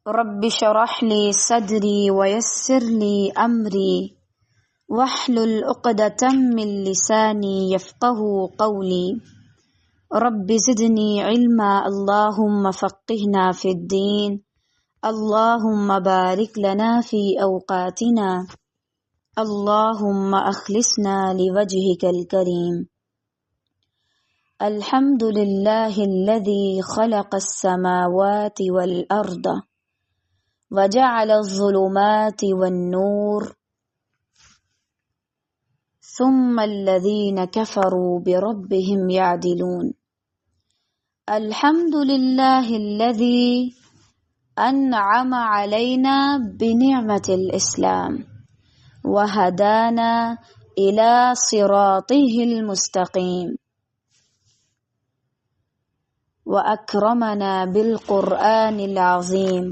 رب اشرح لي صدري ويسر لي أمري واحلل عقدة من لساني يفقهوا قولي رب زدني علما اللهم فقهنا في الدين اللهم بارك لنا في أوقاتنا اللهم أخلصنا لوجهك الكريم. الحمد لله الذي خلق السماوات والأرض وجعل الظلمات والنور ثم الذين كفروا بربهم يعدلون. الحمد لله الذي أنعم علينا بنعمة الإسلام وهدانا إلى صراطه المستقيم وأكرمنا بالقرآن العظيم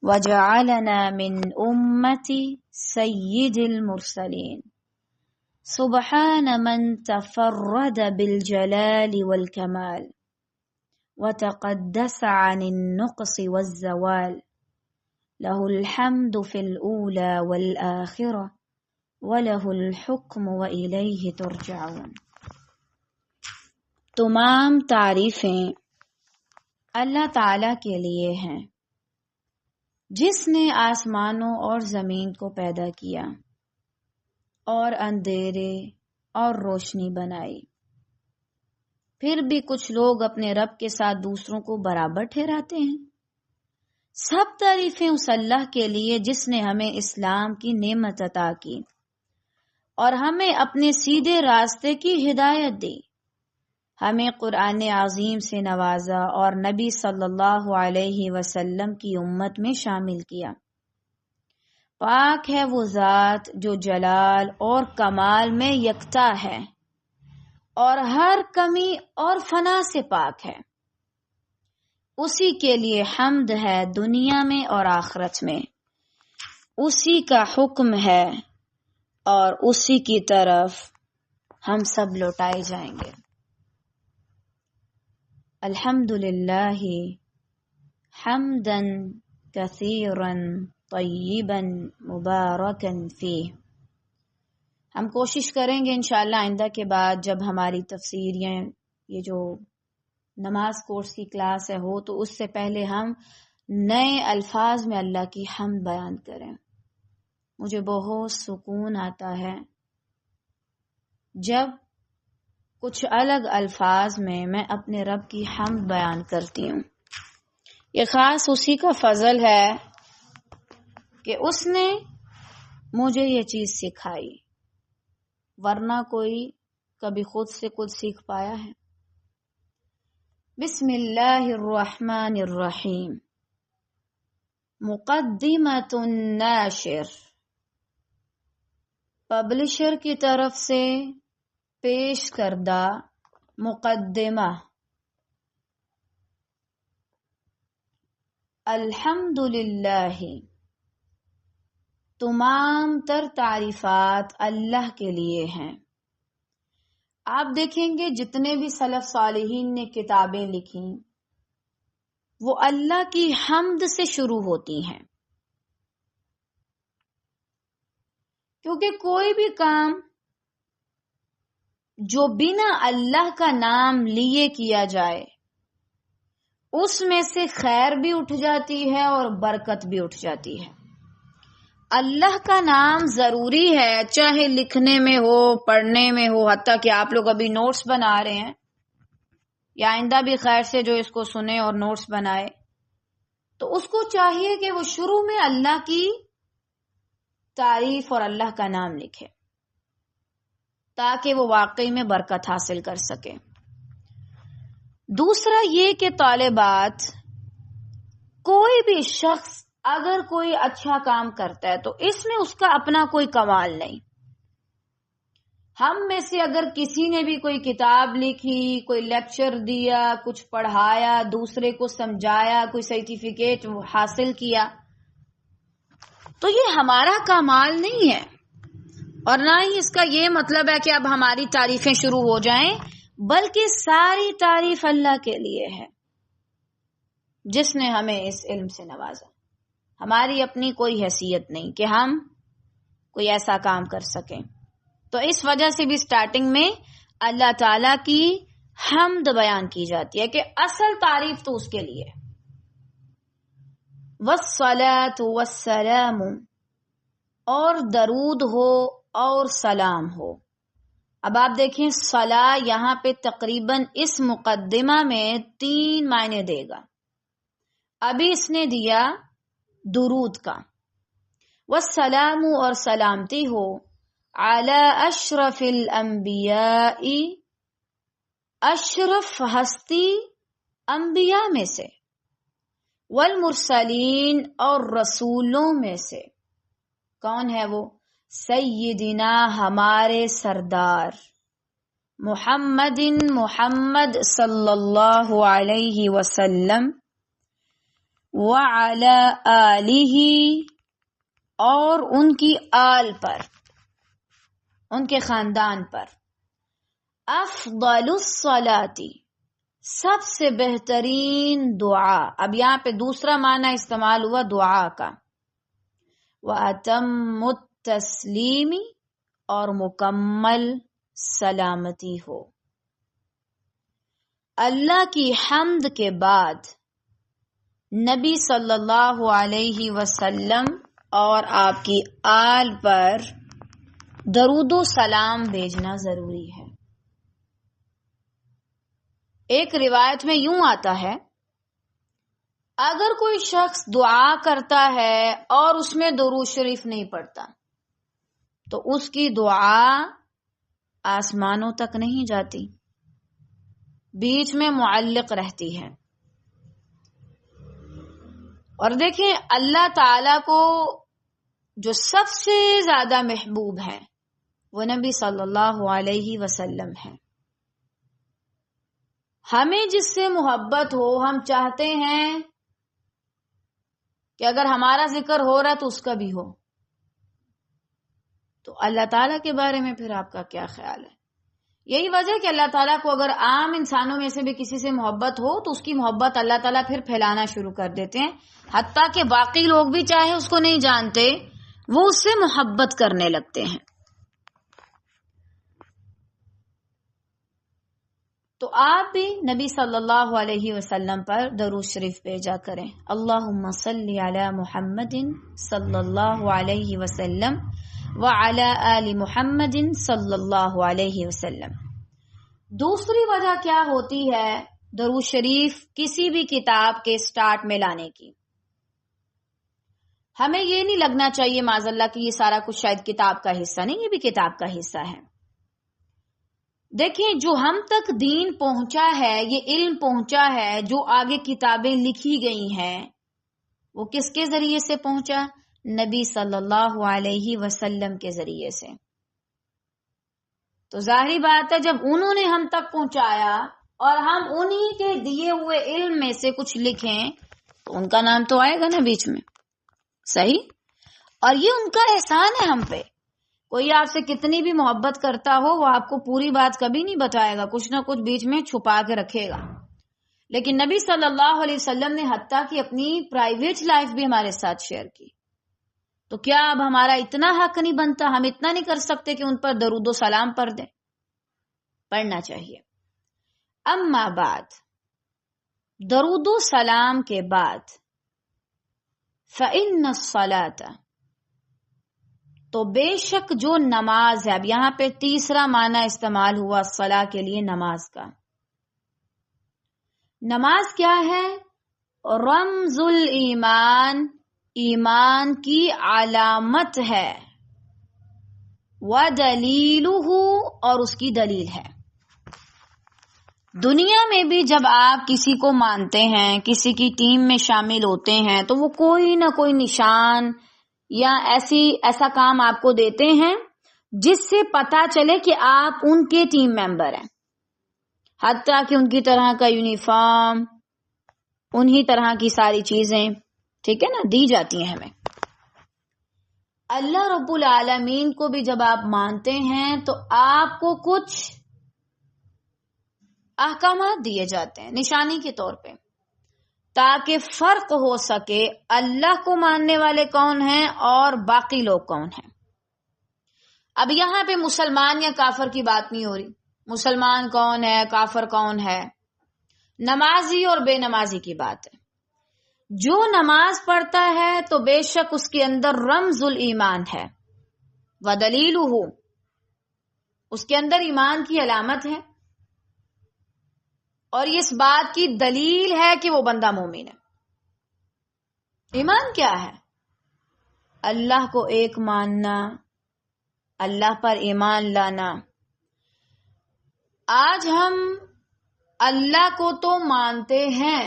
وجعلنا من أمة سيد المرسلين. سبحان من تفرد بالجلال والكمال وتقدس عن النقص والزوال. له الحمد في الأولى والآخرة وله الحكم وإليه ترجعون. تمام تعریفیں اللہ تعالیٰ کے لیے ہیں جس نے آسمانوں اور زمین کو پیدا کیا اور اندھیرے اور روشنی بنائی. پھر بھی کچھ لوگ اپنے رب کے ساتھ دوسروں کو برابر ٹھہراتے ہیں. سب تعریفیں اس اللہ کے لیے جس نے ہمیں اسلام کی نعمت عطا کی اور ہمیں اپنے سیدھے راستے کی ہدایت دی، ہمیں قرآن عظیم سے نوازا اور نبی صلی اللہ علیہ وسلم کی امت میں شامل کیا. پاک ہے وہ ذات جو جلال اور کمال میں یکتا ہے اور ہر کمی اور فنا سے پاک ہے. اسی کے لیے حمد ہے دنیا میں اور آخرت میں. اسی کا حکم ہے اور اسی کی طرف ہم سب لوٹائے جائیں گے. الحمد للہ حمدا کثیرا طیبا مبارکا فیہ. ہم کوشش کریں گے انشاءاللہ آئندہ کے بعد جب ہماری تفسیر یا یہ جو نماز کورس کی کلاس ہو تو اس سے پہلے ہم نئے الفاظ میں اللہ کی حمد بیان کریں. مجھے بہت سکون آتا ہے جب کچھ الگ الفاظ میں اپنے رب کی حمد بیان کرتی ہوں. یہ خاص اسی کا فضل ہے کہ اس نے مجھے یہ چیز سکھائی، ورنہ کوئی کبھی خود سے کچھ سیکھ پایا ہے؟ بسم اللہ الرحمن الرحیم. مقدمۃ الناشر، پبلشر کی طرف سے پیش کردہ مقدمہ. الحمد للہ، تمام تر تعریفات اللہ کے لیے ہیں. آپ دیکھیں گے جتنے بھی سلف صالحین نے کتابیں لکھیں وہ اللہ کی حمد سے شروع ہوتی ہیں، کیونکہ کوئی بھی کام جو بنا اللہ کا نام لیے کیا جائے اس میں سے خیر بھی اٹھ جاتی ہے اور برکت بھی اٹھ جاتی ہے. اللہ کا نام ضروری ہے، چاہے لکھنے میں ہو، پڑھنے میں ہو، حتیٰ کہ آپ لوگ ابھی نوٹس بنا رہے ہیں یا آئندہ بھی خیر سے جو اس کو سنے اور نوٹس بنائے تو اس کو چاہیے کہ وہ شروع میں اللہ کی تعریف اور اللہ کا نام لکھے تاکہ وہ واقعی میں برکت حاصل کر سکے. دوسرا یہ کہ طالبات، کوئی بھی شخص اگر کوئی اچھا کام کرتا ہے تو اس میں اس کا اپنا کوئی کمال نہیں. ہم میں سے اگر کسی نے بھی کوئی کتاب لکھی، کوئی لیکچر دیا، کچھ پڑھایا، دوسرے کو سمجھایا، کوئی سرٹیفکیٹ حاصل کیا تو یہ ہمارا کمال نہیں ہے، اور نہ ہی اس کا یہ مطلب ہے کہ اب ہماری تعریفیں شروع ہو جائیں، بلکہ ساری تعریف اللہ کے لیے ہے. جس نے ہمیں اس علم سے نوازا. ہماری اپنی کوئی حیثیت نہیں کہ ہم کوئی ایسا کام کر سکیں. تو اس وجہ سے بھی سٹارٹنگ میں اللہ تعالی کی حمد بیان کی جاتی ہے کہ اصل تعریف تو اس کے لیے. والصلاۃ والسلام، اور درود ہو اور سلام ہو. اب آپ دیکھیں صلاح یہاں پہ تقریباً اس مقدمہ میں 3 معنی دے گا. ابھی اس نے دیا درود کا. والسلام، اور سلامتی ہو علی اشرف الانبیاء، اشرف ہستی انبیاء میں سے، والمرسلین، اور رسولوں میں سے. کون ہے وہ؟ سیدنا، ہمارے سردار، محمد، محمد صلی اللہ علیہ وسلم، وعلی آلہ، اور ان کی آل پر، ان کے خاندان پر. افضل الصلاۃ، سب سے بہترین دعا. اب یہاں پہ دوسرا معنی استعمال ہوا دعا کا. وَأَتَمُّ التَّسْلِيمِ، اور مکمل سلامتی ہو. اللہ کی حمد کے بعد نبی صلی اللہ علیہ وسلم اور آپ کی آل پر درود و سلام بھیجنا ضروری ہے. ایک روایت میں یوں آتا ہے، اگر کوئی شخص دعا کرتا ہے اور اس میں درود شریف نہیں پڑھتا تو اس کی دعا آسمانوں تک نہیں جاتی، بیچ میں معلق رہتی ہے. اور دیکھیں اللہ تعالی کو جو سب سے زیادہ محبوب ہے وہ نبی صلی اللہ علیہ وسلم ہے. ہمیں جس سے محبت ہو، ہم چاہتے ہیں کہ اگر ہمارا ذکر ہو رہا تو اس کا بھی ہو. تو اللہ تعالیٰ کے بارے میں پھر آپ کا کیا خیال ہے؟ یہی وجہ کہ اللہ تعالیٰ کو اگر عام انسانوں میں سے بھی کسی سے محبت ہو تو اس کی محبت اللہ تعالیٰ پھر پھیلانا شروع کر دیتے ہیں، حتیٰ کہ باقی لوگ بھی چاہے اس کو نہیں جانتے وہ اس سے محبت کرنے لگتے ہیں. تو آپ بھی نبی صلی اللہ علیہ وسلم پر درود شریف بھیجا کریں. اللہم صلی علی محمد صلی اللہ علیہ وسلم وعلی آل محمد صلی اللہ علیہ وسلم. دوسری وجہ کیا ہوتی ہے درود شریف کسی بھی کتاب کے سٹارٹ میں لانے کی؟ ہمیں یہ نہیں لگنا چاہیے معاذ اللہ کہ یہ سارا کچھ شاید کتاب کا حصہ نہیں، یہ بھی کتاب کا حصہ ہے. دیکھیں جو ہم تک دین پہنچا ہے، یہ علم پہنچا ہے، جو آگے کتابیں لکھی گئی ہیں وہ کس کے ذریعے سے پہنچا؟ نبی صلی اللہ علیہ وسلم کے ذریعے سے. تو ظاہری بات ہے جب انہوں نے ہم تک پہنچایا اور ہم انہی کے دیے ہوئے علم میں سے کچھ لکھیں تو ان کا نام تو آئے گا نا بیچ میں. صحیح؟ اور یہ ان کا احسان ہے ہم پہ. کوئی آپ سے کتنی بھی محبت کرتا ہو وہ آپ کو پوری بات کبھی نہیں بتائے گا، کچھ نہ کچھ بیچ میں چھپا کے رکھے گا. لیکن نبی صلی اللہ علیہ وسلم نے حتیٰ کہ اپنی پرائیویٹ لائف بھی ہمارے ساتھ شیئر کی. تو کیا اب ہمارا اتنا حق نہیں بنتا، ہم اتنا نہیں کر سکتے کہ ان پر درود و سلام پڑھ دیں؟ پڑھنا چاہیے. اما بعد، درود و سلام کے بعد فإن الصلاۃ، تو بے شک جو نماز ہے. اب یہاں پہ تیسرا معنی استعمال ہوا صلاح کے لیے نماز کا. نماز کیا ہے؟ رمز الایمان، ایمان کی علامت ہے. وَدَلِيلُهُ، اور اس کی دلیل ہے. دنیا میں بھی جب آپ کسی کو مانتے ہیں، کسی کی ٹیم میں شامل ہوتے ہیں تو وہ کوئی نہ کوئی نشان یا ایسا کام آپ کو دیتے ہیں جس سے پتا چلے کہ آپ ان کے ٹیم ممبر ہیں. حتیٰ کہ ان کی طرح کا یونیفارم، انہی طرح کی ساری چیزیں، ٹھیک ہے نا، دی جاتی ہیں ہمیں. اللہ رب العالمین کو بھی جب آپ مانتے ہیں تو آپ کو کچھ احکامات دیے جاتے ہیں نشانی کے طور پہ، تاکہ فرق ہو سکے اللہ کو ماننے والے کون ہیں اور باقی لوگ کون ہیں۔ اب یہاں پہ مسلمان یا کافر کی بات نہیں ہو رہی، مسلمان کون ہے کافر کون ہے، نمازی اور بے نمازی کی بات ہے۔ جو نماز پڑھتا ہے تو بے شک اس کے اندر رمز الایمان ہے، وَدَلِيلُهُ، اس کے اندر ایمان کی علامت ہے، اور اس بات کی دلیل ہے کہ وہ بندہ مومن ہے۔ ایمان کیا ہے؟ اللہ کو ایک ماننا، اللہ پر ایمان لانا۔ آج ہم اللہ کو تو مانتے ہیں،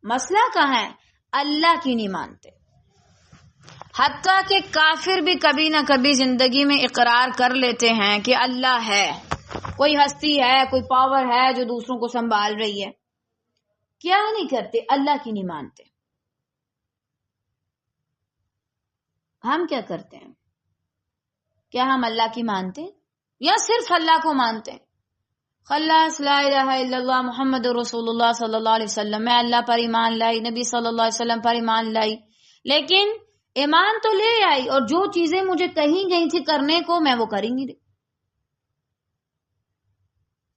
مسئلہ کہاں ہے؟ اللہ کی نہیں مانتے۔ حتیٰ کہ کافر بھی کبھی نہ کبھی زندگی میں اقرار کر لیتے ہیں کہ اللہ ہے، کوئی ہستی ہے، کوئی پاور ہے جو دوسروں کو سنبھال رہی ہے۔ کیا نہیں کرتے؟ اللہ کی نہیں مانتے۔ ہم کیا کرتے ہیں؟ کیا ہم اللہ کی مانتے ہیں یا صرف اللہ کو مانتے ہیں؟ خلاص لا الہ الا اللہ محمد رسول اللہ صلی اللہ علیہ وسلم، میں اللہ پر ایمان لائی، نبی صلی اللہ علیہ وسلم پر ایمان لائی، لیکن ایمان تو لے آئی اور جو چیزیں مجھے کہیں گئی تھی کرنے کو میں وہ کریں گی۔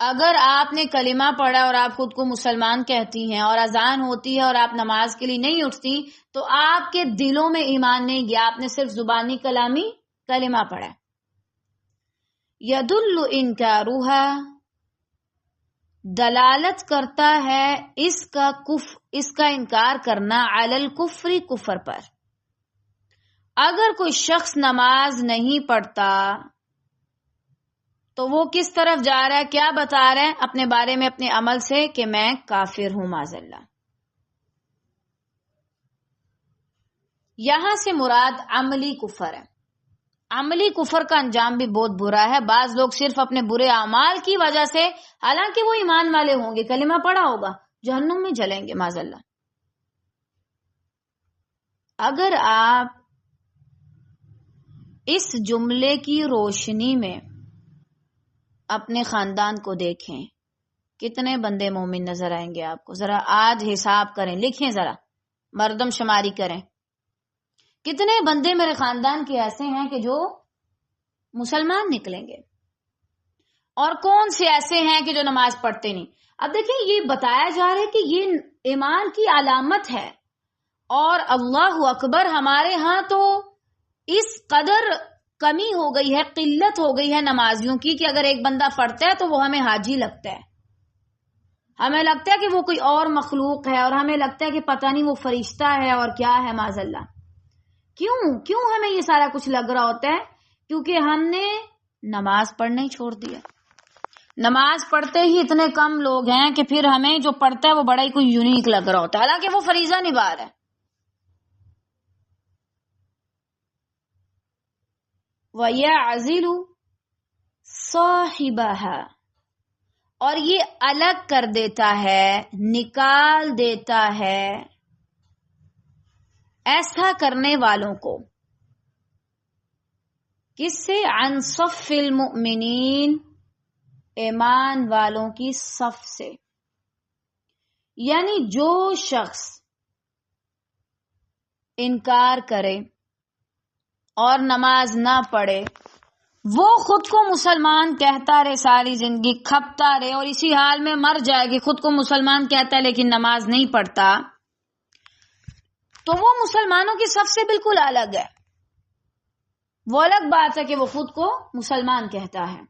اگر آپ نے کلمہ پڑھا اور آپ خود کو مسلمان کہتی ہیں اور اذان ہوتی ہے اور آپ نماز کے لیے نہیں اٹھتی تو آپ کے دلوں میں ایمان نہیں گیا، آپ نے صرف زبانی کلامی کلمہ پڑھا۔ یدل انکارھا، دلالت کرتا ہے اس کا انکار کرنا علی الکفر، کفر پر۔ اگر کوئی شخص نماز نہیں پڑھتا تو وہ کس طرف جا رہا ہے؟ کیا بتا رہا ہے اپنے بارے میں اپنے عمل سے؟ کہ میں کافر ہوں معاذ اللہ۔ یہاں سے مراد عملی کفر ہے۔ عملی کفر کا انجام بھی بہت برا ہے۔ بعض لوگ صرف اپنے برے اعمال کی وجہ سے، حالانکہ وہ ایمان والے ہوں گے، کلمہ پڑھا ہوگا، جہنم میں جلیں گے معاذ اللہ۔ اگر آپ اس جملے کی روشنی میں اپنے خاندان کو دیکھیں، کتنے بندے مومن نظر آئیں گے آپ کو؟ ذرا آج حساب کریں، لکھیں، ذرا مردم شماری کریں، کتنے بندے میرے خاندان کے ایسے ہیں کہ جو مسلمان نکلیں گے، اور کون سے ایسے ہیں کہ جو نماز پڑھتے نہیں۔ اب دیکھیں، یہ بتایا جا رہا ہے کہ یہ ایمان کی علامت ہے، اور اللہ اکبر، ہمارے ہاں تو اس قدر کمی ہو گئی ہے، قلت ہو گئی ہے نمازیوں کی کہ اگر ایک بندہ پڑھتا ہے تو وہ ہمیں حاجی لگتا ہے، ہمیں لگتا ہے کہ وہ کوئی اور مخلوق ہے، اور ہمیں لگتا ہے کہ پتہ نہیں وہ فرشتہ ہے اور کیا ہے معاذ اللہ۔ کیوں ہمیں یہ سارا کچھ لگ رہا ہوتا ہے؟ کیونکہ ہم نے نماز پڑھنا ہی چھوڑ دیا۔ نماز پڑھتے ہی اتنے کم لوگ ہیں کہ پھر ہمیں جو پڑھتا ہے وہ بڑا ہی کوئی یونیک لگ رہا ہوتا ہے، حالانکہ وہ فریضہ نبھا رہا ہے۔ وَيَعْزِلُ صَاحِبَهَا، اور یہ الگ کر دیتا ہے، نکال دیتا ہے ایسا کرنے والوں کو، کس سے؟ عن صف المؤمنین، ایمان والوں کی صف سے۔ یعنی جو شخص انکار کرے اور نماز نہ پڑھے، وہ خود کو مسلمان کہتا رہے، ساری زندگی کھپتا رہے اور اسی حال میں مر جائے گی، خود کو مسلمان کہتا ہے لیکن نماز نہیں پڑھتا، تو وہ مسلمانوں کی صف سے بالکل الگ ہے۔ وہ الگ بات ہے کہ وہ خود کو مسلمان کہتا ہے۔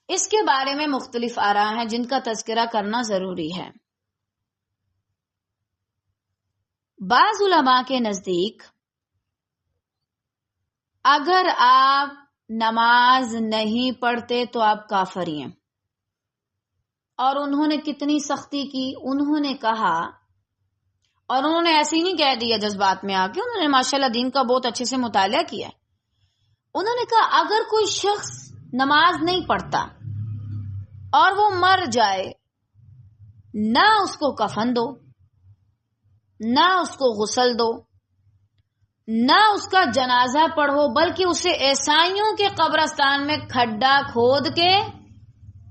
اس کے بارے میں مختلف آراء ہیں جن کا تذکرہ کرنا ضروری ہے۔ بعض علماء کے نزدیک اگر آپ نماز نہیں پڑھتے تو آپ کافر ہیں، اور انہوں نے کتنی سختی کی، انہوں نے کہا، اور انہوں نے ایسے ہی نہیں کہہ دیا جذبات میں آ کے، انہوں نے ماشاءاللہ دین کا بہت اچھے سے مطالعہ کیا ہے۔ انہوں نے کہا اگر کوئی شخص نماز نہیں پڑھتا اور وہ مر جائے، نہ اس کو کفن دو، نہ اس کو غسل دو، نہ اس کا جنازہ پڑھو، بلکہ اسے عیسائیوں کے قبرستان میں کھڈا کھود کے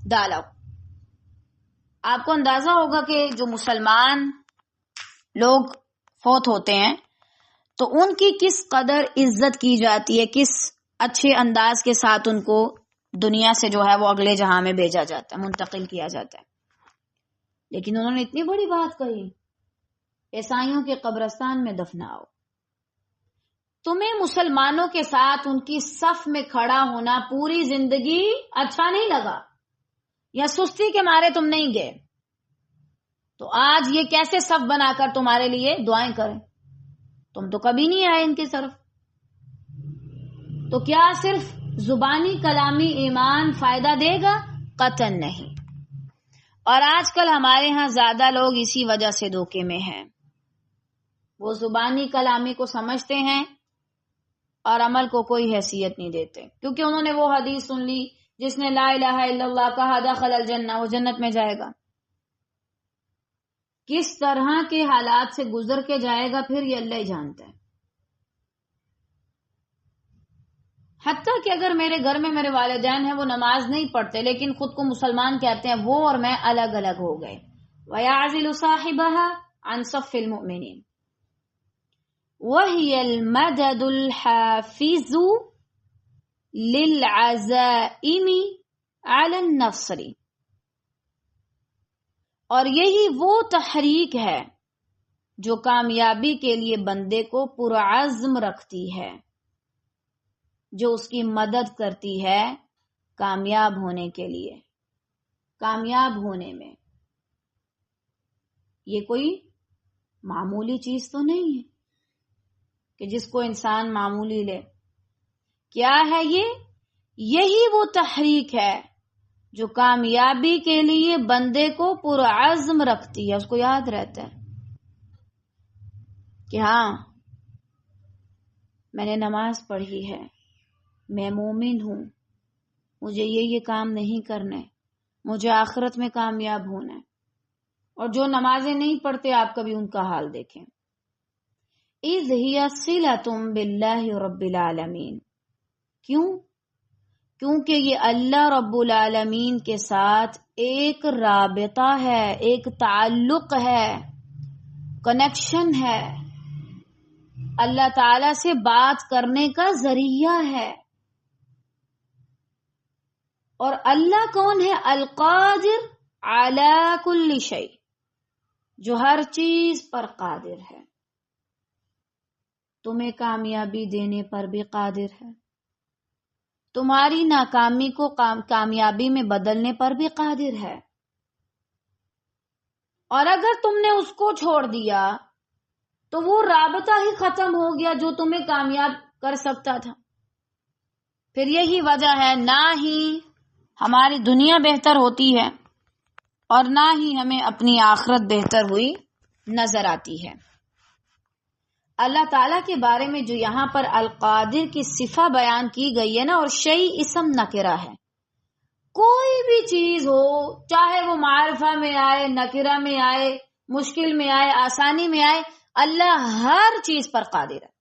ڈالو۔ آپ کو اندازہ ہوگا کہ جو مسلمان لوگ فوت ہوتے ہیں تو ان کی کس قدر عزت کی جاتی ہے، کس اچھے انداز کے ساتھ ان کو دنیا سے جو ہے وہ اگلے جہاں میں بھیجا جاتا ہے، منتقل کیا جاتا ہے. لیکن انہوں نے اتنی بڑی بات کہی، عیسائیوں کے قبرستان میں دفناؤ. تمہیں مسلمانوں کے ساتھ ان کی صف میں کھڑا ہونا پوری زندگی اچھا نہیں لگا یا سستی کے مارے تم نہیں گئے، تو آج یہ کیسے صف بنا کر تمہارے لیے دعائیں کریں؟ تم تو کبھی نہیں آئے ان کی طرف. تو کیا صرف زبانی کلامی ایمان فائدہ دے گا؟ قطعاً نہیں. اور آج کل ہمارے ہاں زیادہ لوگ اسی وجہ سے دھوکے میں ہیں. وہ زبانی کلامی کو سمجھتے ہیں اور عمل کو کوئی حیثیت نہیں دیتے، کیونکہ انہوں نے وہ حدیث سن لی جس نے لا الہ الا اللہ کہا دخل الجنہ، وہ جنت میں جائے گا. کس طرح کے حالات سے گزر کے جائے گا پھر یہ اللہ ہی جانتا ہے. حتیٰ کہ اگر میرے گھر میں میرے والدین ہیں وہ نماز نہیں پڑھتے لیکن خود کو مسلمان کہتے ہیں، وہ اور میں الگ الگ ہو گئے. وَيَعْزِلُ صَاحِبَهَا عَنْ صَفِّ الْمُؤْمِنِينَ وَهِيَ الْمَدَدُ الْحَافِظُ لِلْعَزَائِمِ عَلَى النَّصْرِ. اور یہی وہ تحریک ہے جو کامیابی کے لیے بندے کو پرعزم رکھتی ہے، جو اس کی مدد کرتی ہے کامیاب ہونے کے لیے. کامیاب ہونے میں یہ کوئی معمولی چیز تو نہیں ہے کہ جس کو انسان معمولی لے. کیا ہے یہ؟ یہی وہ تحریک ہے جو کامیابی کے لیے بندے کو پرعزم رکھتی ہے. اس کو یاد رہتا ہے کہ ہاں میں نے نماز پڑھی ہے، میں مومن ہوں، مجھے یہ کام نہیں کرنے، مجھے آخرت میں کامیاب ہونا ہے. اور جو نمازیں نہیں پڑھتے آپ کبھی ان کا حال دیکھیں. اِذْ هِيَ صِلَةٌ بِاللَّهِ رَبِّ الْعَالَمِينَ. کیوں؟ کیونکہ یہ اللہ رب العالمین کے ساتھ ایک رابطہ ہے، ایک تعلق ہے، کنیکشن ہے، اللہ تعالی سے بات کرنے کا ذریعہ ہے. اور اللہ کون ہے؟ القادر علی کل شیء، جو ہر چیز پر قادر ہے. تمہیں کامیابی دینے پر بھی قادر ہے، تمہاری ناکامی کو کامیابی میں بدلنے پر بھی قادر ہے. اور اگر تم نے اس کو چھوڑ دیا تو وہ رابطہ ہی ختم ہو گیا جو تمہیں کامیاب کر سکتا تھا. پھر یہی وجہ ہے نہ ہی ہماری دنیا بہتر ہوتی ہے اور نہ ہی ہمیں اپنی آخرت بہتر ہوئی نظر آتی ہے. اللہ تعالیٰ کے بارے میں جو یہاں پر القادر کی صفہ بیان کی گئی ہے نا، اور شیء اسم نکرہ ہے. کوئی بھی چیز ہو، چاہے وہ معرفہ میں آئے، نکرہ میں آئے، مشکل میں آئے، آسانی میں آئے، اللہ ہر چیز پر قادر ہے.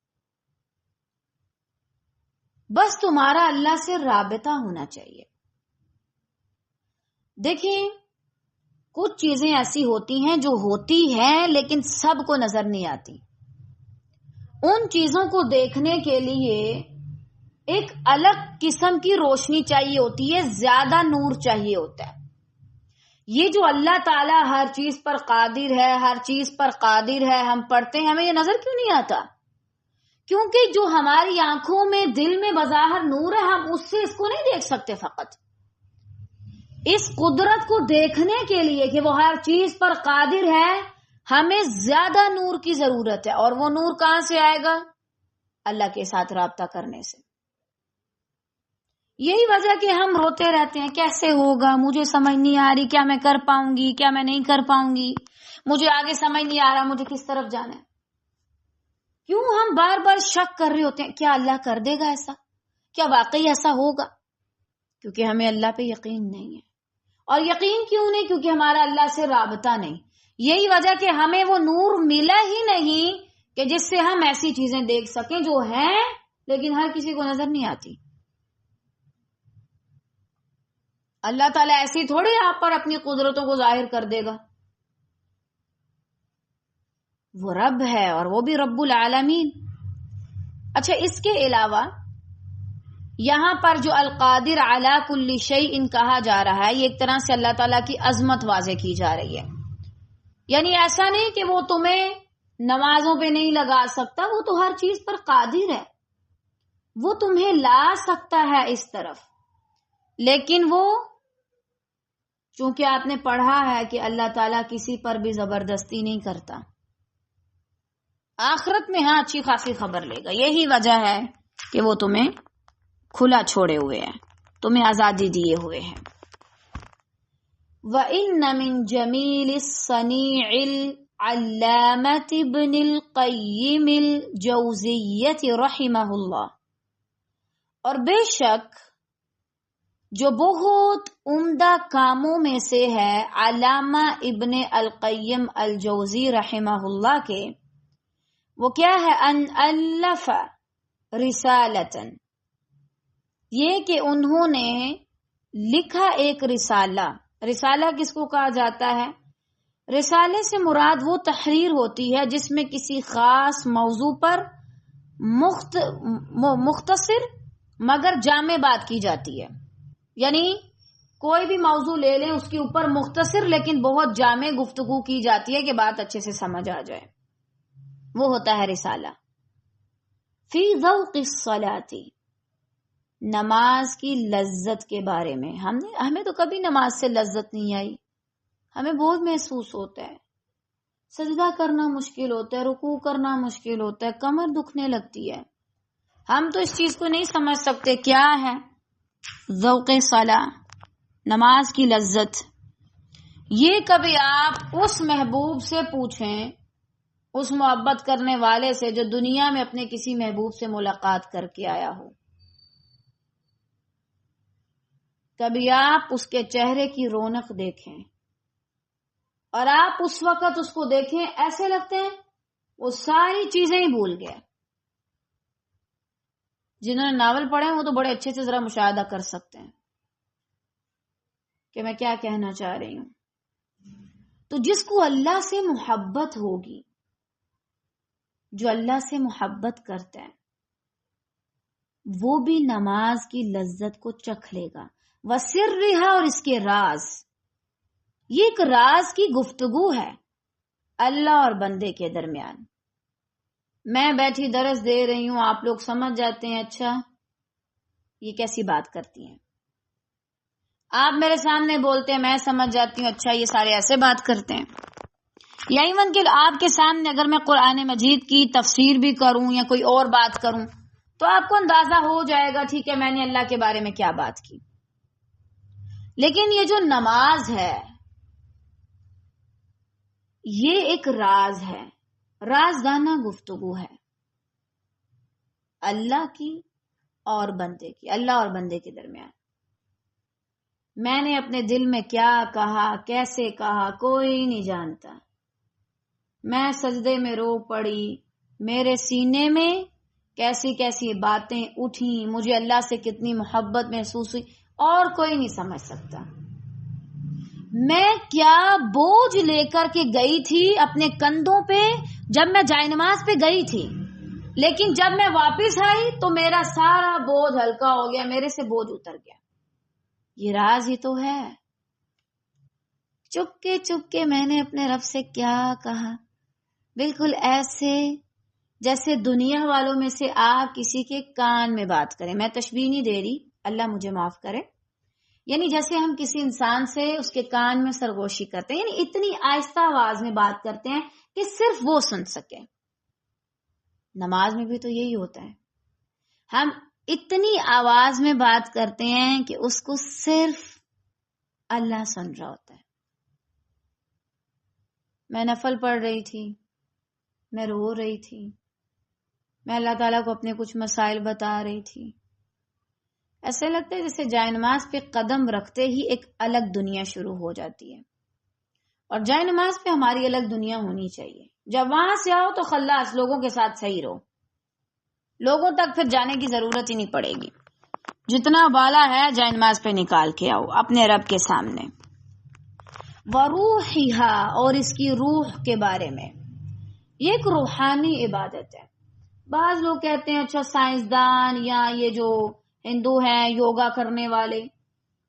بس تمہارا اللہ سے رابطہ ہونا چاہیے. دیکھیں کچھ چیزیں ایسی ہوتی ہیں جو ہوتی ہیں لیکن سب کو نظر نہیں آتی. ان چیزوں کو دیکھنے کے لیے ایک الگ قسم کی روشنی چاہیے ہوتی ہے، زیادہ نور چاہیے ہوتا ہے. یہ جو اللہ تعالیٰ ہر چیز پر قادر ہے، ہر چیز پر قادر ہے، ہم پڑھتے ہیں، ہمیں یہ نظر کیوں نہیں آتا؟ کیونکہ جو ہماری آنکھوں میں، دل میں بظاہر نور ہے، ہم اس سے اس کو نہیں دیکھ سکتے. فقط اس قدرت کو دیکھنے کے لیے کہ وہ ہر چیز پر قادر ہے، ہمیں زیادہ نور کی ضرورت ہے. اور وہ نور کہاں سے آئے گا؟ اللہ کے ساتھ رابطہ کرنے سے. یہی وجہ کہ ہم روتے رہتے ہیں، کیسے ہوگا، مجھے سمجھ نہیں آ رہی، کیا میں کر پاؤں گی، کیا میں نہیں کر پاؤں گی، مجھے آگے سمجھ نہیں آ رہا مجھے کس طرف جانا ہے. کیوں ہم بار بار شک کر رہے ہوتے ہیں؟ کیا اللہ کر دے گا ایسا؟ کیا واقعی ایسا ہوگا؟ کیونکہ ہمیں اللہ پہ یقین نہیں ہے. اور یقین کیوں نہیں؟ کیونکہ ہمارا اللہ سے رابطہ نہیں. یہی وجہ کہ ہمیں وہ نور ملا ہی نہیں کہ جس سے ہم ایسی چیزیں دیکھ سکیں جو ہیں لیکن ہر کسی کو نظر نہیں آتی. اللہ تعالیٰ ایسی تھوڑی آپ پر اپنی قدرتوں کو ظاہر کر دے گا. وہ رب ہے اور وہ بھی رب العالمین. اچھا، اس کے علاوہ یہاں پر جو القادر علی کل شیء کہا جا رہا ہے، یہ ایک طرح سے اللہ تعالیٰ کی عظمت واضح کی جا رہی ہے. یعنی ایسا نہیں کہ وہ تمہیں نمازوں پہ نہیں لگا سکتا، وہ تو ہر چیز پر قادر ہے، وہ تمہیں لا سکتا ہے اس طرف. لیکن وہ چونکہ آپ نے پڑھا ہے کہ اللہ تعالیٰ کسی پر بھی زبردستی نہیں کرتا، آخرت میں ہاں اچھی خاصی خبر لے گا. یہی وجہ ہے کہ وہ تمہیں کھلا چھوڑے ہوئے ہیں، تمہیں آزادی دیے ہوئے ہیں. وَإِنَّ مِن جَمِيلِ الصَّنِيعِ الْعَلَّامَةِ ابْنِ الْقَيِّمِ الْجَوْزِيَّةِ رَحِمَهُ اللَّهُ، اور بے شک جو بہت عمدہ کاموں میں سے ہے علامہ ابن القیم الجوزی رحمہ اللہ کے، وہ کیا ہے؟ ان الف رسالتن، یہ کہ انہوں نے لکھا ایک رسالہ. رسالہ کس کو کہا جاتا ہے؟ رسالے سے مراد وہ تحریر ہوتی ہے جس میں کسی خاص موضوع پر مختصر مگر جامع بات کی جاتی ہے. یعنی کوئی بھی موضوع لے لیں، اس کے اوپر مختصر لیکن بہت جامع گفتگو کی جاتی ہے کہ بات اچھے سے سمجھ آ جائے، وہ ہوتا ہے رسالہ. فی ذوق الصلاۃ، نماز کی لذت کے بارے میں. ہمیں تو کبھی نماز سے لذت نہیں آئی، ہمیں بہت محسوس ہوتا ہے، سجدہ کرنا مشکل ہوتا ہے، رکوع کرنا مشکل ہوتا ہے، کمر دکھنے لگتی ہے. ہم تو اس چیز کو نہیں سمجھ سکتے کیا ہے ذوق صلاح، نماز کی لذت. یہ کبھی آپ اس محبوب سے پوچھیں، اس محبت کرنے والے سے جو دنیا میں اپنے کسی محبوب سے ملاقات کر کے آیا ہو. کبھی آپ اس کے چہرے کی رونق دیکھیں اور آپ اس وقت اس کو دیکھیں، ایسے لگتے ہیں وہ ساری چیزیں ہی بھول گئے. جنہوں نے ناول پڑھے ہیں وہ تو بڑے اچھے سے ذرا مشاہدہ کر سکتے ہیں کہ میں کیا کہنا چاہ رہی ہوں. تو جس کو اللہ سے محبت ہوگی، جو اللہ سے محبت کرتا ہے، وہ بھی نماز کی لذت کو چکھ لے گا. وسرھا، اور اس کے راز، یہ ایک راز کی گفتگو ہے اللہ اور بندے کے درمیان. میں بیٹھی درس دے رہی ہوں، آپ لوگ سمجھ جاتے ہیں اچھا یہ کیسی بات کرتی ہیں. آپ میرے سامنے بولتے ہیں، میں سمجھ جاتی ہوں اچھا یہ سارے ایسے بات کرتے ہیں. یا ایون کہ آپ کے سامنے اگر میں قرآن مجید کی تفسیر بھی کروں یا کوئی اور بات کروں تو آپ کو اندازہ ہو جائے گا ٹھیک ہے میں نے اللہ کے بارے میں کیا بات کی. لیکن یہ جو نماز ہے یہ ایک راز ہے، رازدانہ گفتگو ہے اللہ کی اور بندے کی، اللہ اور بندے کے درمیان. میں نے اپنے دل میں کیا کہا، کیسے کہا، کوئی نہیں جانتا. میں سجدے میں رو پڑی، میرے سینے میں کیسی کیسی باتیں اٹھیں، مجھے اللہ سے کتنی محبت محسوس ہوئی، اور کوئی نہیں سمجھ سکتا. میں کیا بوجھ لے کر کے گئی تھی اپنے کندھوں پہ جب میں جائے نماز پہ گئی تھی، لیکن جب میں واپس آئی تو میرا سارا بوجھ ہلکا ہو گیا، میرے سے بوجھ اتر گیا. یہ راز ہی تو ہے. چپ کے میں نے اپنے رب سے کیا کہا، بالکل ایسے جیسے دنیا والوں میں سے آپ کسی کے کان میں بات کریں. میں تشبیہ نہیں دے رہی، اللہ مجھے معاف کرے. یعنی جیسے ہم کسی انسان سے اس کے کان میں سرگوشی کرتے ہیں، یعنی اتنی آہستہ آواز میں بات کرتے ہیں کہ صرف وہ سن سکے. نماز میں بھی تو یہی ہوتا ہے، ہم اتنی آواز میں بات کرتے ہیں کہ اس کو صرف اللہ سن رہا ہوتا ہے. میں نفل پڑھ رہی تھی، میں رو رہی تھی، میں اللہ تعالیٰ کو اپنے کچھ مسائل بتا رہی تھی. ایسے لگتا ہے جیسے جائے نماز پہ قدم رکھتے ہی ایک الگ دنیا شروع ہو جاتی ہے. اور جائے نماز پہ ہماری الگ دنیا ہونی چاہیے. جب وہاں سے آؤ تو خلاص لوگوں کے ساتھ صحیح رہو، لوگوں تک پھر جانے کی ضرورت ہی نہیں پڑے گی. جتنا بالا ہے جائے نماز پہ نکال کے آؤ اپنے رب کے سامنے. وروحها، اور اس کی روح کے بارے میں. یہ ایک روحانی عبادت ہے. بعض لوگ کہتے ہیں اچھا سائنسدان یا یہ جو ہندو ہیں یوگا کرنے والے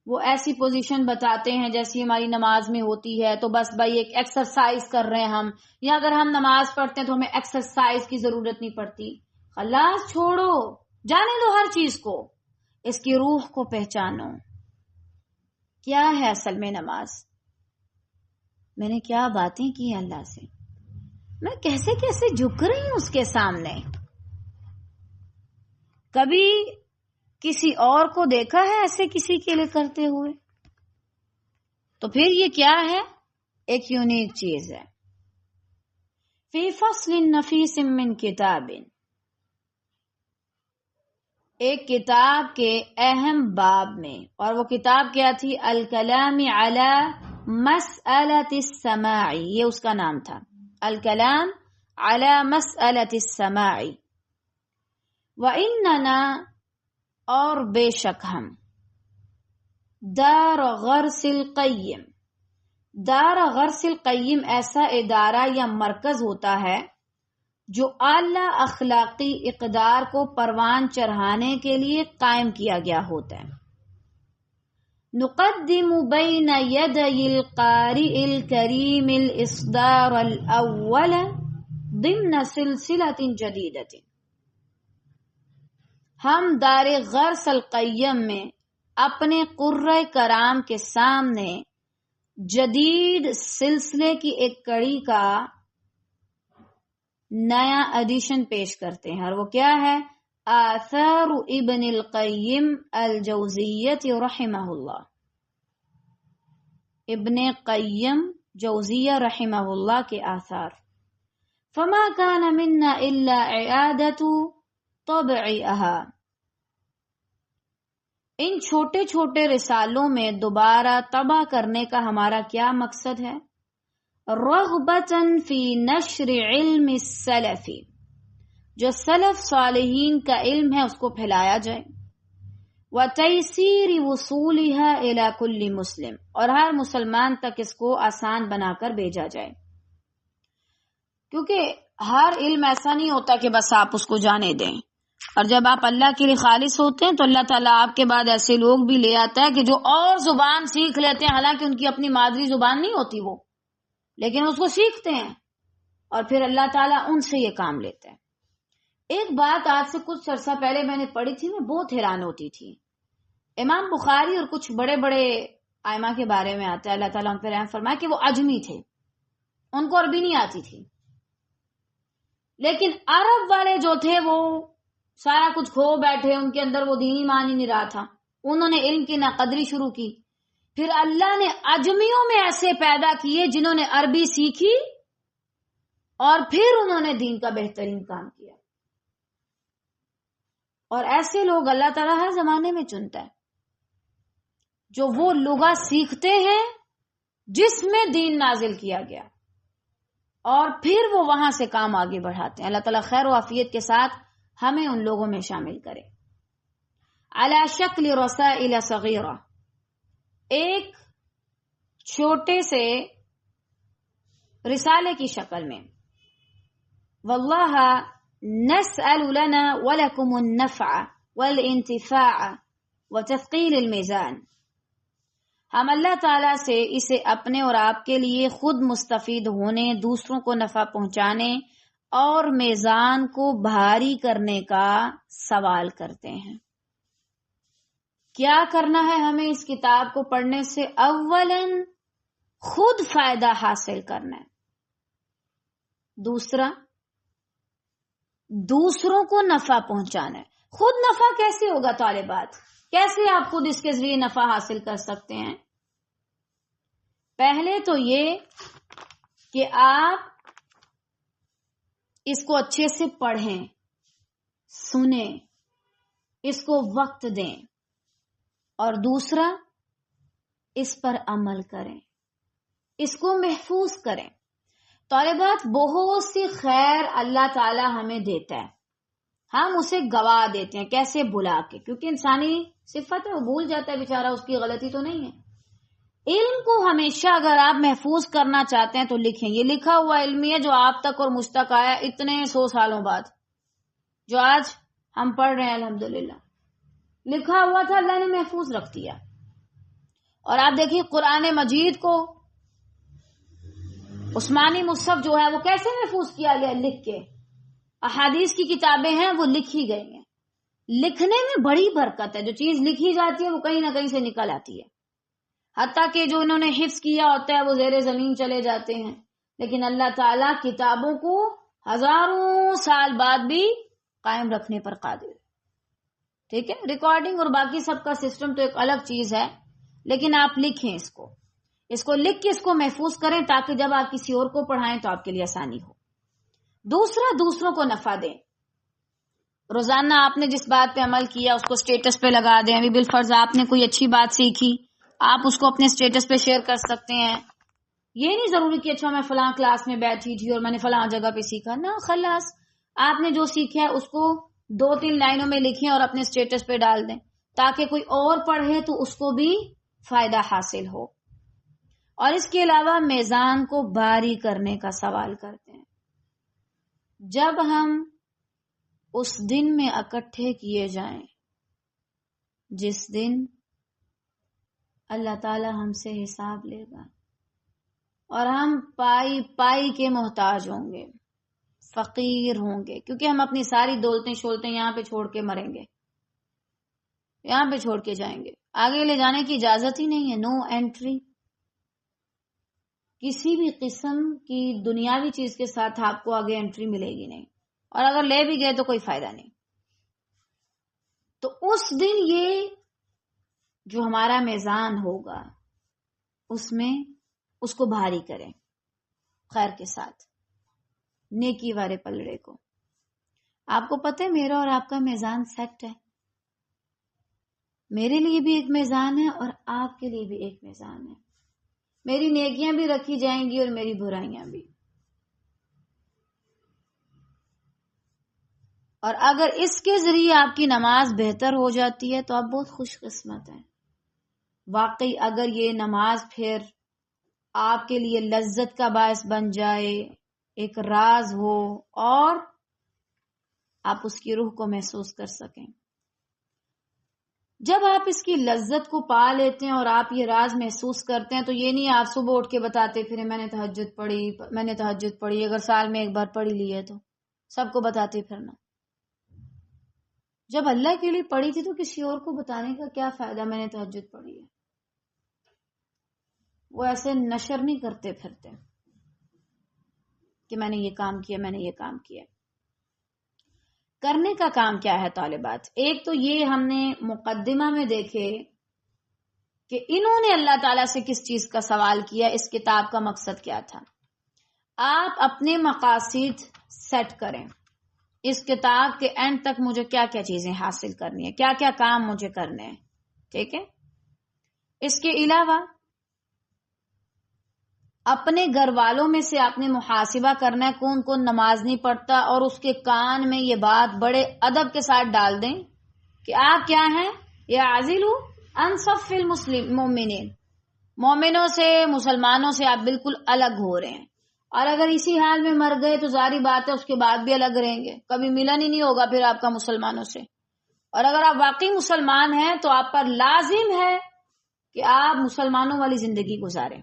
وہ ایسی پوزیشن بتاتے ہیں جیسی ہماری نماز میں ہوتی ہے، تو بس بھائی ایک ایکسرسائز کر رہے ہیں ہم، یا اگر ہم نماز پڑھتے ہیں تو ہمیں ایکسرسائز کی ضرورت نہیں پڑتی. خلاص چھوڑو، جانے دو ہر چیز کو، اس کی روح کو پہچانو. کیا ہے اصل میں نماز؟ میں نے کیا باتیں کی اللہ سے، میں کیسے کیسے جھک رہی ہوں اس کے سامنے. کبھی کسی اور کو دیکھا ہے ایسے کسی کے لیے کرتے ہوئے؟ تو پھر یہ کیا ہے؟ ایک یونیک چیز ہے. فی فصل نفیس من کتاب، ایک کتاب کے اہم باب میں. اور وہ کتاب کیا تھی؟ الکلام علی مسألۃ السماع، یہ اس کا نام تھا، الکلام علی مسألۃ السماع. وَإِنَّنَا، اور بے شک ہم، دار غرس القیم، دار غرس القیم ایسا ادارہ یا مرکز ہوتا ہے جو اعلی اخلاقی اقدار کو پروان چڑھانے کے لیے قائم کیا گیا ہوتا ہے. نقدم بین یدی القارئ الکریم الاصدار الاول ضمن سلسلۃ جدیدۃ. ہم دار غرس القیم میں اپنے قرۂ کرام کے سامنے جدید سلسلے کی ایک کڑی کا نیا ایڈیشن پیش کرتے ہیں، اور وہ کیا ہے؟ آثار ابن القیم الجوزیۃ رحمہ اللہ. ابن قیم جوزیہ رحمہ اللہ کے آثار. فما كان منا الا اعادۃ طبعها، ان چھوٹے چھوٹے رسالوں میں دوبارہ طبع کرنے کا ہمارا کیا مقصد ہے؟ رغبتاً فی نشر علم السلف، جو سلف صالحین کا علم ہے اس کو پھیلایا جائے. وتیسیر وصولها الی کل مسلم، اور ہر مسلمان تک اس کو آسان بنا کر بھیجا جائے. کیونکہ ہر علم ایسا نہیں ہوتا کہ بس آپ اس کو جانے دیں، اور جب آپ اللہ کے لیے خالص ہوتے ہیں تو اللہ تعالیٰ آپ کے بعد ایسے لوگ بھی لے آتا ہے کہ جو اور زبان سیکھ لیتے ہیں، حالانکہ ان کی اپنی مادری زبان نہیں ہوتی وہ، لیکن اس کو سیکھتے ہیں اور پھر اللہ تعالیٰ ان سے یہ کام لیتا ہے. ایک بات آج سے کچھ عرصہ پہلے میں نے پڑھی تھی، میں بہت حیران ہوتی تھی. امام بخاری اور کچھ بڑے بڑے ائمہ کے بارے میں آتا ہے، اللہ تعالیٰ ان پہ رحم فرمائے، کہ وہ عجمی تھے، ان کو عربی نہیں آتی تھی، لیکن عرب والے جو تھے وہ سارا کچھ کھو بیٹھے، ان کے اندر وہ دین ایمان ہی نہیں رہا تھا. انہوں نے علم کی ناقدری شروع کی. پھر اللہ نے عجمیوں میں ایسے پیدا کیے جنہوں نے عربی سیکھی اور پھر انہوں نے دین کا بہترین کام کیا. اور ایسے لوگ اللہ تعالیٰ ہر زمانے میں چنتا ہے جو وہ لغت سیکھتے ہیں جس میں دین نازل کیا گیا، اور پھر وہ وہاں سے کام آگے بڑھاتے ہیں. اللہ تعالیٰ خیر و عافیت کے ساتھ ہمیں ان لوگوں میں شامل کرے. علی شکل رسائل صغیرہ، ایک چھوٹے سے رسالے کی شکل میں. واللہ نسأل لنا ولکم النفع والانتفاع وتثقیل المیزان، ہم اللہ تعالیٰ سے اسے اپنے اور آپ کے لیے خود مستفید ہونے، دوسروں کو نفع پہنچانے اور میزان کو بھاری کرنے کا سوال کرتے ہیں. کیا کرنا ہے ہمیں اس کتاب کو پڑھنے سے؟ اولاً خود فائدہ حاصل کرنا ہے. دوسرا دوسروں کو نفع پہنچانا ہے. خود نفع کیسے ہوگا طالبات؟ کیسے آپ خود اس کے ذریعے نفع حاصل کر سکتے ہیں؟ پہلے تو یہ کہ آپ اس کو اچھے سے پڑھیں، سنیں، اس کو وقت دیں، اور دوسرا اس پر عمل کریں، اس کو محفوظ کریں. طالبات بہت سی خیر اللہ تعالی ہمیں دیتا ہے، ہم اسے گوا دیتے ہیں. کیسے؟ بلا کے. کیونکہ انسانی صفت ہے، وہ بھول جاتا ہے بیچارہ، اس کی غلطی تو نہیں ہے۔ علم کو ہمیشہ اگر آپ محفوظ کرنا چاہتے ہیں تو لکھیں۔ یہ لکھا ہوا علم ہے جو آپ تک اور مجھ تک آیا اتنے 100 سالوں بعد، جو آج ہم پڑھ رہے ہیں الحمدللہ، لکھا ہوا تھا، اللہ نے محفوظ رکھ دیا۔ اور آپ دیکھیے قرآن مجید کو عثمانی مصحف جو ہے وہ کیسے محفوظ کیا گیا، لکھ کے۔ احادیث کی کتابیں ہیں وہ لکھی گئی ہیں۔ لکھنے میں بڑی برکت ہے، جو چیز لکھی جاتی ہے وہ کہیں نہ کہیں سے نکل آتی ہے، حتیٰ کہ جو انہوں نے حفظ کیا ہوتا ہے وہ زیر زمین چلے جاتے ہیں، لیکن اللہ تعالیٰ کتابوں کو ہزاروں سال بعد بھی قائم رکھنے پر قادر ہے۔ ٹھیک ہے، ریکارڈنگ اور باقی سب کا سسٹم تو ایک الگ چیز ہے، لیکن آپ لکھیں، اس کو لکھ کے اس کو محفوظ کریں تاکہ جب آپ کسی اور کو پڑھائیں تو آپ کے لیے آسانی ہو۔ دوسرا، دوسروں کو نفع دیں۔ روزانہ آپ نے جس بات پہ عمل کیا اس کو سٹیٹس پہ لگا دیں۔ ابھی بالفرض آپ نے کوئی اچھی بات سیکھی، آپ اس کو اپنے سٹیٹس پہ شیئر کر سکتے ہیں۔ یہ نہیں ضروری کہ اچھا میں فلاں کلاس میں بیٹھی تھی اور میں نے فلاں جگہ پہ سیکھا، نہ، خلاص آپ نے جو سیکھا ہے اس کو 2-3 لائنوں میں لکھیں اور اپنے سٹیٹس پہ ڈال دیں تاکہ کوئی اور پڑھے تو اس کو بھی فائدہ حاصل ہو۔ اور اس کے علاوہ میزان کو باری کرنے کا سوال کرتے ہیں۔ جب ہم اس دن میں اکٹھے کیے جائیں جس دن اللہ تعالی ہم سے حساب لے گا اور ہم پائی پائی کے محتاج ہوں گے، فقیر ہوں گے، کیونکہ ہم اپنی ساری دولتیں شولتیں یہاں پہ چھوڑ کے مریں گے، یہاں پہ چھوڑ کے جائیں گے، آگے لے جانے کی اجازت ہی نہیں ہے، نو انٹری۔ کسی بھی قسم کی دنیاوی چیز کے ساتھ آپ کو آگے انٹری ملے گی نہیں، اور اگر لے بھی گئے تو کوئی فائدہ نہیں۔ تو اس دن یہ جو ہمارا میزان ہوگا اس میں اس کو بھاری کریں، خیر کے ساتھ، نیکی والے پلڑے کو۔ آپ کو پتہ ہے میرا اور آپ کا میزان سیٹ ہے، میرے لیے بھی ایک میزان ہے اور آپ کے لیے بھی ایک میزان ہے، میری نیکیاں بھی رکھی جائیں گی اور میری برائیاں بھی۔ اور اگر اس کے ذریعے آپ کی نماز بہتر ہو جاتی ہے تو آپ بہت خوش قسمت ہیں۔ واقعی اگر یہ نماز پھر آپ کے لیے لذت کا باعث بن جائے، ایک راز ہو اور آپ اس کی روح کو محسوس کر سکیں، جب آپ اس کی لذت کو پا لیتے ہیں اور آپ یہ راز محسوس کرتے ہیں تو یہ نہیں آپ صبح اٹھ کے بتاتے پھریں میں نے تہجد پڑھی، اگر سال میں ایک بار پڑھی لی ہے تو سب کو بتاتے پھرنا۔ جب اللہ کے لیے پڑھی تھی تو کسی اور کو بتانے کا کیا فائدہ میں نے تہجد پڑھی ہے؟ وہ ایسے نشر نہیں کرتے پھرتے کہ میں نے یہ کام کیا، میں نے یہ کام کیا۔ کرنے کا کام کیا ہے طالبات؟ ایک تو یہ ہم نے مقدمہ میں دیکھے کہ انہوں نے اللہ تعالیٰ سے کس چیز کا سوال کیا، اس کتاب کا مقصد کیا تھا۔ آپ اپنے مقاصد سیٹ کریں، اس کتاب کے اینڈ تک مجھے کیا کیا چیزیں حاصل کرنی ہے، کیا کیا کام مجھے کرنے ہیں، ٹھیک ہے۔ اس کے علاوہ اپنے گھر والوں میں سے آپ نے محاسبہ کرنا ہے کون کون نماز نہیں پڑھتا، اور اس کے کان میں یہ بات بڑے ادب کے ساتھ ڈال دیں کہ آپ کیا ہیں، یا عازل ان صف المؤمنین، مومنوں سے، مسلمانوں سے آپ بالکل الگ ہو رہے ہیں، اور اگر اسی حال میں مر گئے تو ظاہری بات ہے اس کے بعد بھی الگ رہیں گے، کبھی ملن ہی نہیں ہوگا پھر آپ کا مسلمانوں سے۔ اور اگر آپ واقعی مسلمان ہیں تو آپ پر لازم ہے کہ آپ مسلمانوں والی زندگی گزاریں۔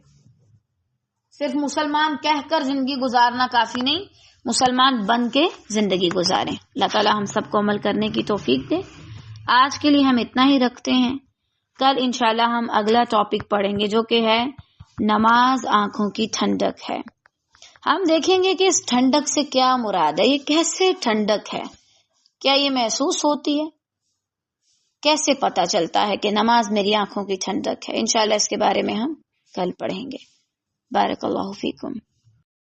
صرف مسلمان کہہ کر زندگی گزارنا کافی نہیں، مسلمان بن کے زندگی گزاریں۔ اللہ تعالی ہم سب کو عمل کرنے کی توفیق دے۔ آج کے لیے ہم اتنا ہی رکھتے ہیں، کل انشاءاللہ ہم اگلا ٹاپک پڑھیں گے جو کہ ہے نماز آنکھوں کی ٹھنڈک ہے۔ ہم دیکھیں گے کہ اس ٹھنڈک سے کیا مراد ہے، یہ کیسے ٹھنڈک ہے، کیا یہ محسوس ہوتی ہے، کیسے پتہ چلتا ہے کہ نماز میری آنکھوں کی ٹھنڈک ہے۔ انشاءاللہ اس کے بارے میں ہم کل پڑھیں گے۔ بارک اللہ فیکم۔